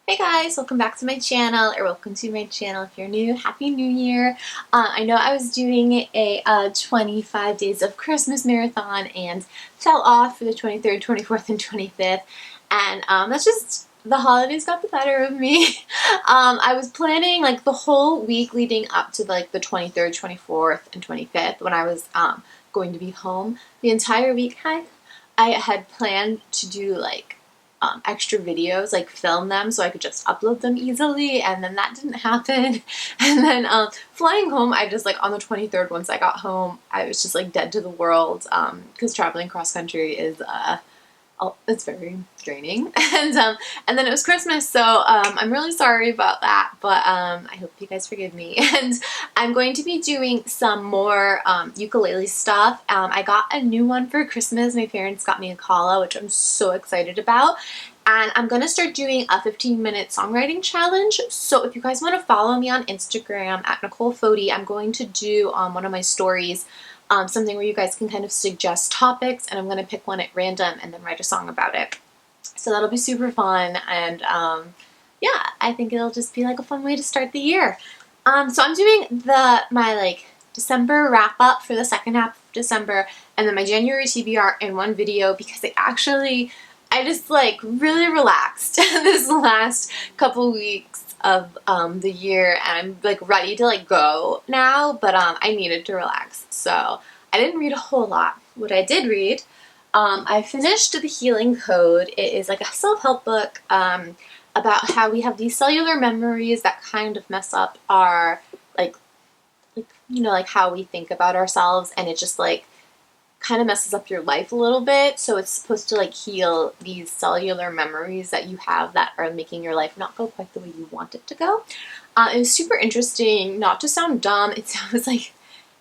Hey guys, welcome back to my channel, or welcome to my channel if you're new. Happy New Year! I know I was doing a 25 days of Christmas marathon and fell off for the 23rd, 24th, and 25th, and that's just, the holidays got the better of me. I was planning like the whole week leading up to like the 23rd, 24th, and 25th when I was going to be home. The entire week I had planned to do like extra videos, like film them so I could just upload them easily, and then that didn't happen. And then flying home, I just like on the 23rd, once I got home, I was just like dead to the world because traveling cross country is it's very draining. And then it was Christmas, so I'm really sorry about that, but I hope you guys forgive me. And I'm going to be doing some more ukulele stuff. I got a new one for Christmas. My parents got me a kala, which I'm so excited about. And I'm going to start doing a 15-minute songwriting challenge. So if you guys want to follow me on Instagram at Nicole Foti, I'm going to do one of my stories something where you guys can kind of suggest topics, and I'm going to pick one at random and then write a song about it. So that'll be super fun, and yeah, I think it'll just be like a fun way to start the year. So I'm doing my like December wrap up for the second half of December, and then my January TBR in one video, because I just like really relaxed this last couple weeks of the year, and I'm like ready to like go now, but I needed to relax, so I didn't read a whole lot. What I did read, I finished The Healing Code. It is like a self-help book about how we have these cellular memories that kind of mess up our like you know, like how we think about ourselves, and it just like kind of messes up your life a little bit. So it's supposed to like heal these cellular memories that you have that are making your life not go quite the way you want it to go. It was super interesting. Not to sound dumb, it sounds like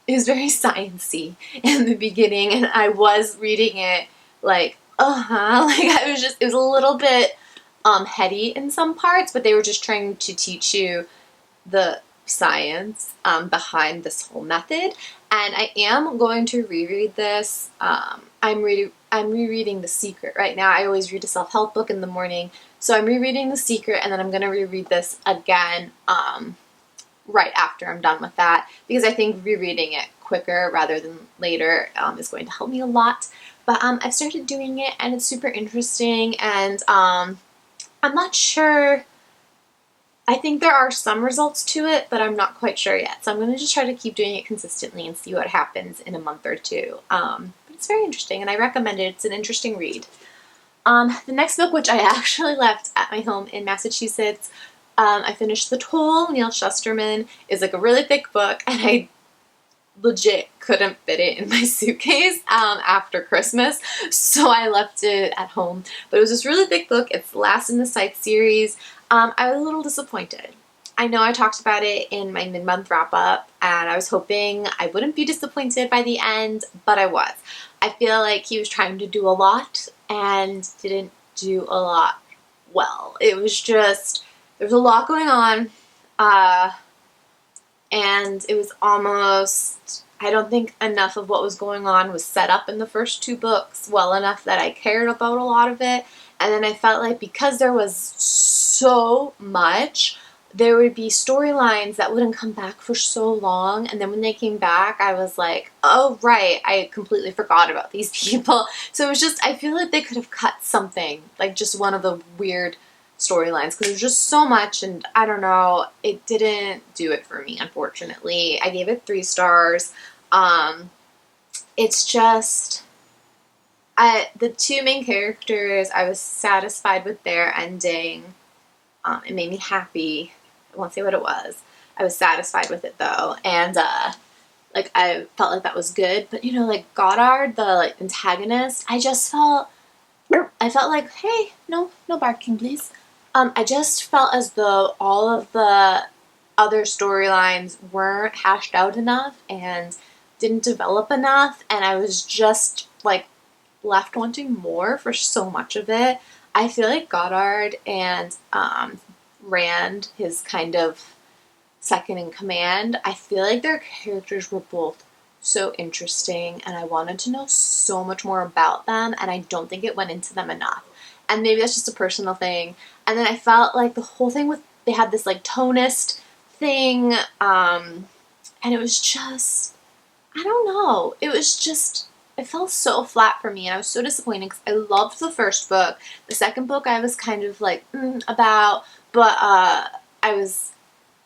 it was very sciencey in the beginning, and I was reading it like like it was a little bit heady in some parts, but they were just trying to teach you the science behind this whole method. And I am going to reread this. I'm rereading The Secret right now. I always read a self-help book in the morning, so I'm rereading The Secret, and then I'm going to reread this again right after I'm done with that, because I think rereading it quicker rather than later is going to help me a lot. But I've started doing it, and it's super interesting, and I'm not sure. I think there are some results to it, but I'm not quite sure yet. So I'm going to just try to keep doing it consistently and see what happens in a month or two. But it's very interesting, and I recommend it. It's an interesting read. The next book, which I actually left at my home in Massachusetts, I finished The Toll. Neil Shusterman is like a really thick book, and I legit couldn't fit it in my suitcase after Christmas, so I left it at home. But it was this really thick book. It's the last in the Sight series. I was a little disappointed. I know I talked about it in my mid-month wrap-up, and I was hoping I wouldn't be disappointed by the end, but I was. I feel like he was trying to do a lot and didn't do a lot well. It was just, there was a lot going on, and it was almost, I don't think enough of what was going on was set up in the first two books well enough that I cared about a lot of it. And then I felt like because there was so much, there would be storylines that wouldn't come back for so long, and then when they came back, I was like, oh right, I completely forgot about these people. So it was just, I feel like they could have cut something, like just one of the weird storylines, because there's just so much, and I don't know, it didn't do it for me, unfortunately. I gave it 3 stars. It's just, the two main characters, I was satisfied with their ending. It made me happy. I won't say what it was. I was satisfied with it though, and like I felt like that was good. But you know, like Goddard, the like antagonist, I felt like, hey, no barking, please. I just felt as though all of the other storylines weren't hashed out enough and didn't develop enough, and I was just like left wanting more for so much of it. I feel like Goddard and Rand, his kind of second in command, I feel like their characters were both so interesting, and I wanted to know so much more about them, and I don't think it went into them enough. And maybe that's just a personal thing. And then I felt like the whole thing with, they had this like tonist thing, and it was just, I don't know, it was just, it felt so flat for me, and I was so disappointed because I loved the first book. The second book I was kind of like, about, but I was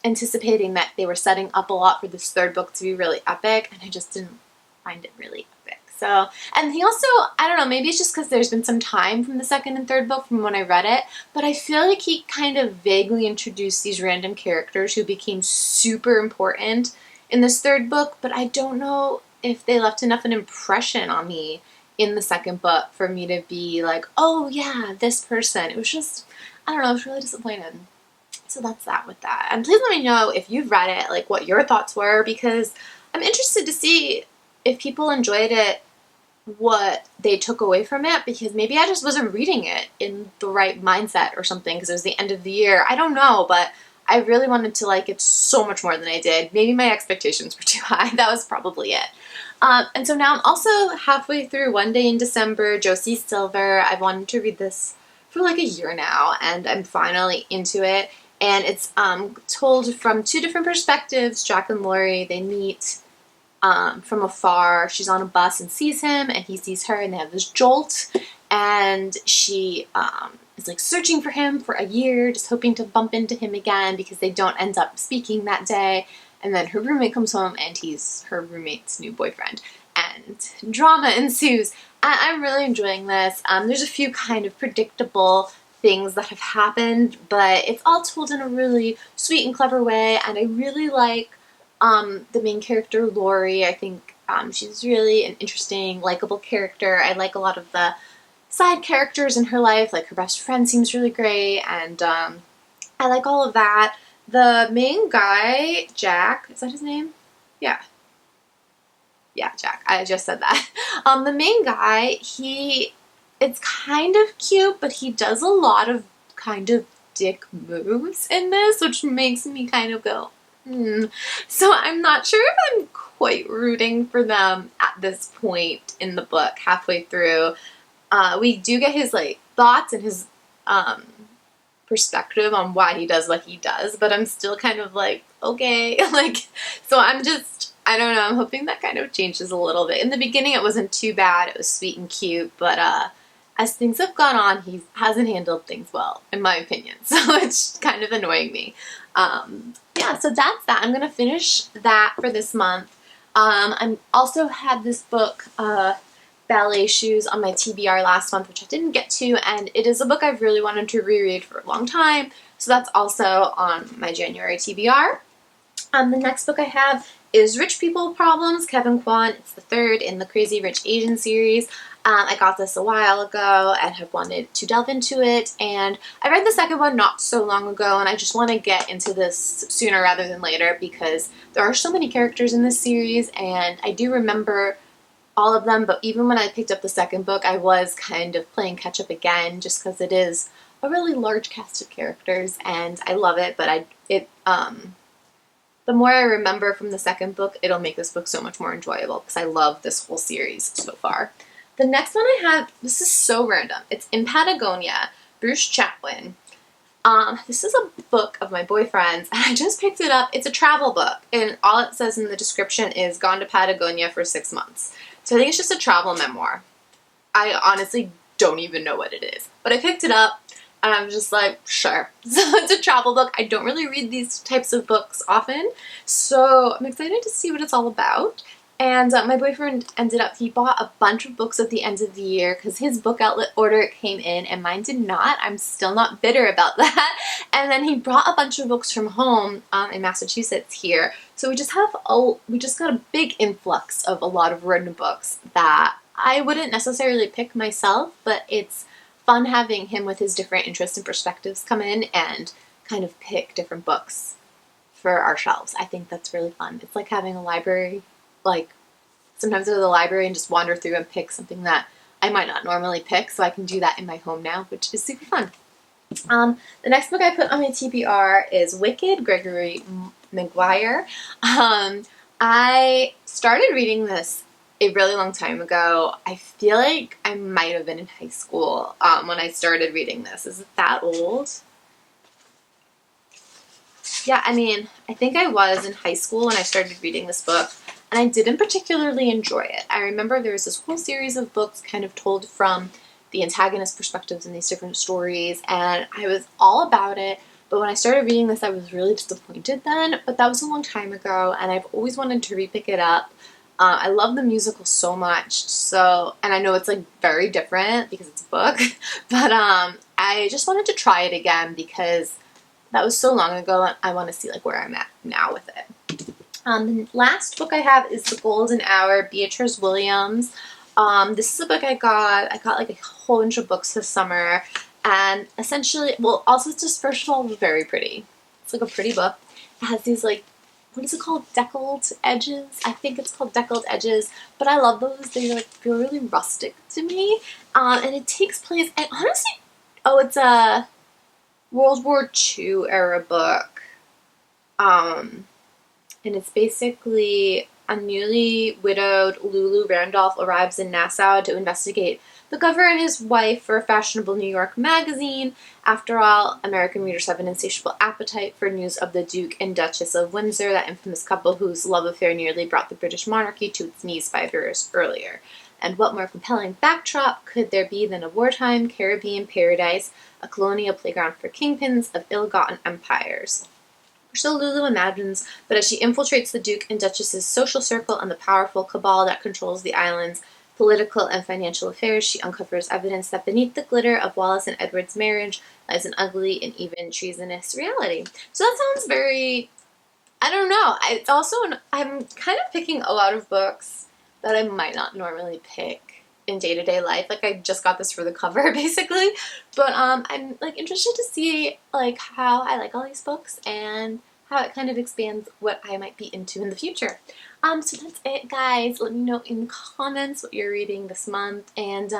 anticipating that they were setting up a lot for this third book to be really epic, and I just didn't find it really epic. So, and he also, I don't know, maybe it's just because there's been some time from the second and third book from when I read it, but I feel like he kind of vaguely introduced these random characters who became super important in this third book, but I don't know if they left enough an impression on me in the second book for me to be like, oh yeah, this person. It was just, I don't know, I was really disappointed. So that's that with that. And please let me know if you've read it, like what your thoughts were, because I'm interested to see if people enjoyed it, what they took away from it, because maybe I just wasn't reading it in the right mindset or something because it was the end of the year. I don't know, but I really wanted to like it so much more than I did. Maybe my expectations were too high. That was probably it. And so now I'm also halfway through One Day in December, Josie Silver. I've wanted to read this for like a year now, and I'm finally into it. And it's told from two different perspectives. Jack and Laurie, they meet from afar. She's on a bus and sees him, and he sees her, and they have this jolt. And she is like searching for him for a year, just hoping to bump into him again because they don't end up speaking that day. And then her roommate comes home, and he's her roommate's new boyfriend. And drama ensues. I'm really enjoying this. There's a few kind of predictable things that have happened, but it's all told in a really sweet and clever way, and I really like the main character, Laurie. I think she's really an interesting, likable character. I like a lot of the side characters in her life, like her best friend seems really great, and I like all of that. The main guy, Jack, is that his name? Yeah, Jack. I just said that. The main guy, it's kind of cute, but he does a lot of kind of dick moves in this, which makes me kind of go, So I'm not sure if I'm quite rooting for them at this point in the book, halfway through. We do get his like thoughts and his perspective on why he does what he does, but I'm still kind of like, okay, like, so I'm just, I don't know, I'm hoping that kind of changes a little bit. In the beginning it wasn't too bad, it was sweet and cute, but as things have gone on, he hasn't handled things well, in my opinion, so it's kind of annoying me. Yeah, so that's that. I'm gonna finish that for this month. I also had this book, Ballet Shoes, on my TBR last month, which I didn't get to, and it is a book I've really wanted to reread for a long time, so that's also on my January TBR. The next book I have is Rich People Problems, Kevin Kwan. It's the third in the Crazy Rich Asian series. I got this a while ago and have wanted to delve into it, and I read the second one not so long ago, and I just want to get into this sooner rather than later because there are so many characters in this series, and I do remember all of them, but even when I picked up the second book, I was kind of playing catch up again just because it is a really large cast of characters, and I love it, but the more I remember from the second book, it'll make this book so much more enjoyable because I love this whole series so far. The next one I have, this is so random. It's In Patagonia, Bruce Chatwin. This is a book of my boyfriend's, and I just picked it up. It's a travel book, and all it says in the description is gone to Patagonia for 6 months. So I think it's just a travel memoir. I honestly don't even know what it is, but I picked it up, and I'm just like, sure. So it's a travel book. I don't really read these types of books often, so I'm excited to see what it's all about. And my boyfriend he bought a bunch of books at the end of the year because his book outlet order came in and mine did not. I'm still not bitter about that. And then he brought a bunch of books from home in Massachusetts here. So we just got a big influx of a lot of written books that I wouldn't necessarily pick myself, but it's fun having him with his different interests and perspectives come in and kind of pick different books for our shelves. I think that's really fun. It's like having a library. Like, sometimes I go to the library and just wander through and pick something that I might not normally pick, so I can do that in my home now, which is super fun. The next book I put on my TBR is Wicked, Gregory Maguire. I started reading this a really long time ago. I feel like I might have been in high school when I started reading this. Is it that old? Yeah, I mean, I think I was in high school when I started reading this book, and I didn't particularly enjoy it. I remember there was this whole series of books kind of told from the antagonist perspectives in these different stories, and I was all about it. But when I started reading this, I was really disappointed then, but that was a long time ago, and I've always wanted to repick it up. I love the musical so much, so, and I know it's like very different because it's a book, but I just wanted to try it again because that was so long ago, and I want to see like where I'm at now with it. The last book I have is The Golden Hour, Beatriz Williams. This is a book I got. I got like a whole bunch of books this summer, and essentially, well, also just first of all, very pretty. It's like a pretty book. It has these like, what is it called? Deckled edges? I think it's called deckled edges, but I love those. They like feel really rustic to me, and it takes place, and honestly, oh, it's a World War II era book. And it's basically a newly widowed Lulu Randolph arrives in Nassau to investigate the governor and his wife for a fashionable New York magazine. After all, American readers have an insatiable appetite for news of the Duke and Duchess of Windsor, that infamous couple whose love affair nearly brought the British monarchy to its knees 5 years earlier. And what more compelling backdrop could there be than a wartime Caribbean paradise, a colonial playground for kingpins of ill-gotten empires? So Lulu imagines, but as she infiltrates the Duke and Duchess's social circle and the powerful cabal that controls the island's political and financial affairs, she uncovers evidence that beneath the glitter of Wallace and Edward's marriage lies an ugly and even treasonous reality. So that sounds very, I don't know. It's also, I'm kind of picking a lot of books that I might not normally pick in day-to-day life. Like, I just got this for the cover, basically. But I'm like interested to see like how I like all these books and how it kind of expands what I might be into in the future. So that's it, guys. Let me know in the comments what you're reading this month, and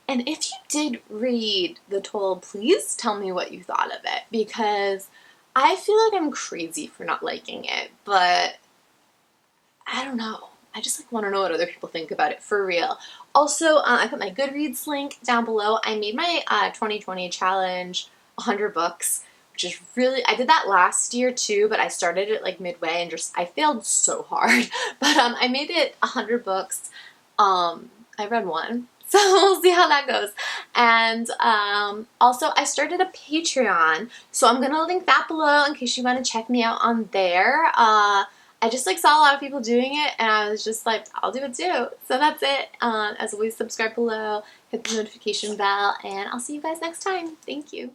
if you did read The Toll, please tell me what you thought of it, because I feel like I'm crazy for not liking it, but I don't know. I just like want to know what other people think about it for real. Also, I put my Goodreads link down below. I made my 2020 challenge 100 books, which is really, I did that last year too, but I started it like midway and just, I failed so hard. But I made it 100 books. I read one, so we'll see how that goes. And also, I started a Patreon, so I'm gonna link that below in case you want to check me out on there. I just like saw a lot of people doing it, and I was just like, I'll do it too. So that's it. As always, subscribe below, hit the notification bell, and I'll see you guys next time. Thank you.